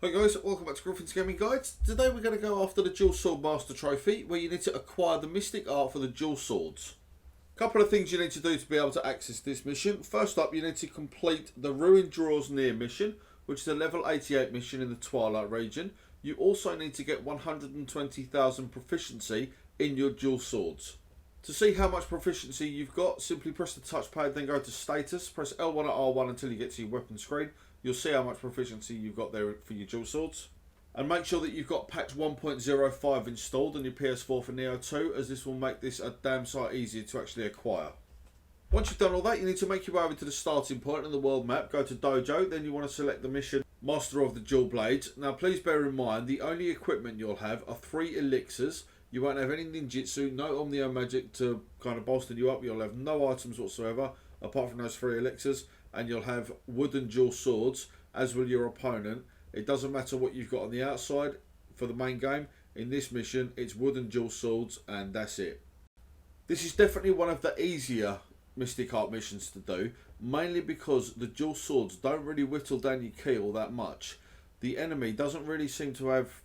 Hi guys, welcome back to Griffin's Gaming Guides. Today we're going to go after the Dual Sword Master Trophy, where you need to acquire the Mystic Art for the Dual Swords. A couple of things you need to do to be able to access this mission. First up, you need to complete the Ruin Draws Near mission, which is a level 88 mission in the Twilight region. You also need to get 120,000 proficiency in your Dual Swords. To see how much proficiency you've got, simply press the touchpad, then go to status, press L1 at R1 until you get to your weapon screen. You'll see how much proficiency you've got there for your Dual Swords. And make sure that you've got patch 1.05 installed on your PS4 for Nioh 2, as this will make this a damn sight easier to actually acquire. Once you've done all that, you need to make your way over to the starting point on the world map, go to Dojo, then you want to select the mission Master of the Dual Blades. Now please bear in mind, the only equipment you'll have are 3 elixirs. You won't have any ninjutsu, no omnio magic to kind of bolster you up. You'll have no items whatsoever apart from those 3 elixirs, and you'll have wooden dual swords, as will your opponent. It doesn't matter what you've got on the outside for the main game. In this mission, it's wooden dual swords, and that's it. This is definitely one of the easier Mystic Art missions to do, mainly because the dual swords don't really whittle down your ki all that much. The enemy doesn't really seem to have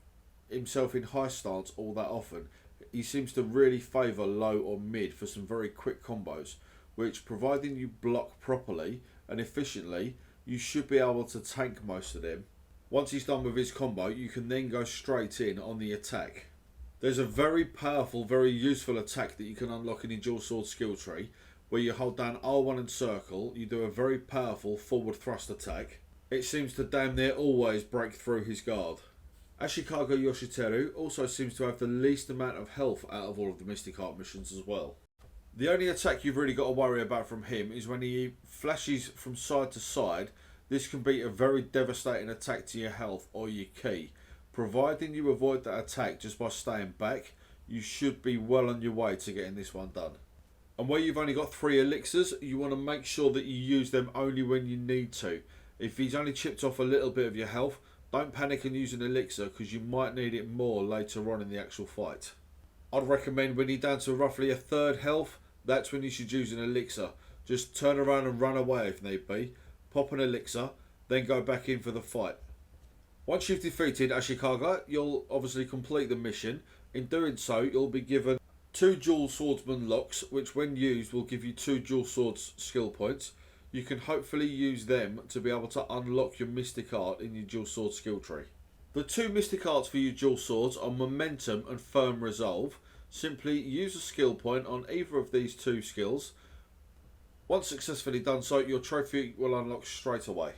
himself in high stance all that often. He seems to really favour low or mid for some very quick combos, which, providing you block properly and efficiently, you should be able to tank most of them. Once he's done with his combo, you can then go straight in on the attack. There's a very powerful, very useful attack that you can unlock in your dual sword skill tree, where you hold down R1 and circle. You do a very powerful forward thrust attack. It seems to damn near always break through his guard. Ashikaga Yoshiteru also seems to have the least amount of health out of all of the Mystic Art missions as well. The only attack you've really got to worry about from him is when he flashes from side to side. This can be a very devastating attack to your health or your ki. Providing you avoid that attack just by staying back, you should be well on your way to getting this one done. And where you've only got 3 elixirs, you want to make sure that you use them only when you need to. If he's only chipped off a little bit of your health, don't panic and use an elixir, because you might need it more later on in the actual fight. I'd recommend when you're down to roughly a third health, that's when you should use an elixir. Just turn around and run away if need be. Pop an elixir, then go back in for the fight. Once you've defeated Ashikaga, you'll obviously complete the mission. In doing so, you'll be given 2 dual swordsman locks, which when used will give you 2 dual swords skill points. You can hopefully use them to be able to unlock your Mystic Art in your dual sword skill tree. The 2 Mystic Arts for your dual swords are Momentum and Firm Resolve. Simply use a skill point on either of these 2 skills. Once successfully done so, your trophy will unlock straight away.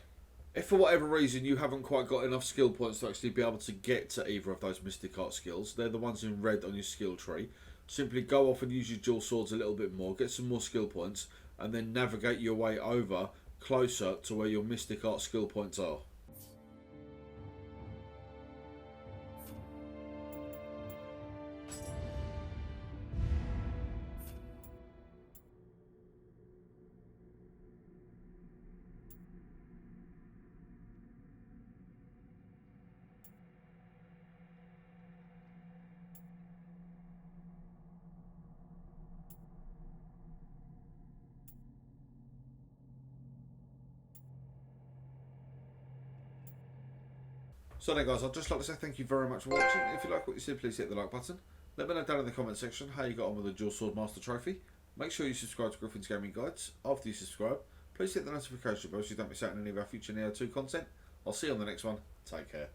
If for whatever reason you haven't quite got enough skill points to actually be able to get to either of those Mystic Art skills, they're the ones in red on your skill tree. Simply go off and use your dual swords a little bit more, get some more skill points, and then navigate your way over closer to where your Mystic Art skill points are. So then guys, I'd just like to say thank you very much for watching. If you like what you see, please hit the like button. Let me know down in the comment section how you got on with the Dual Sword Master Trophy. Make sure you subscribe to Griffin's Gaming Guides. After you subscribe, please hit the notification bell so you don't miss out on any of our future Nioh 2 content. I'll see you on the next one. Take care.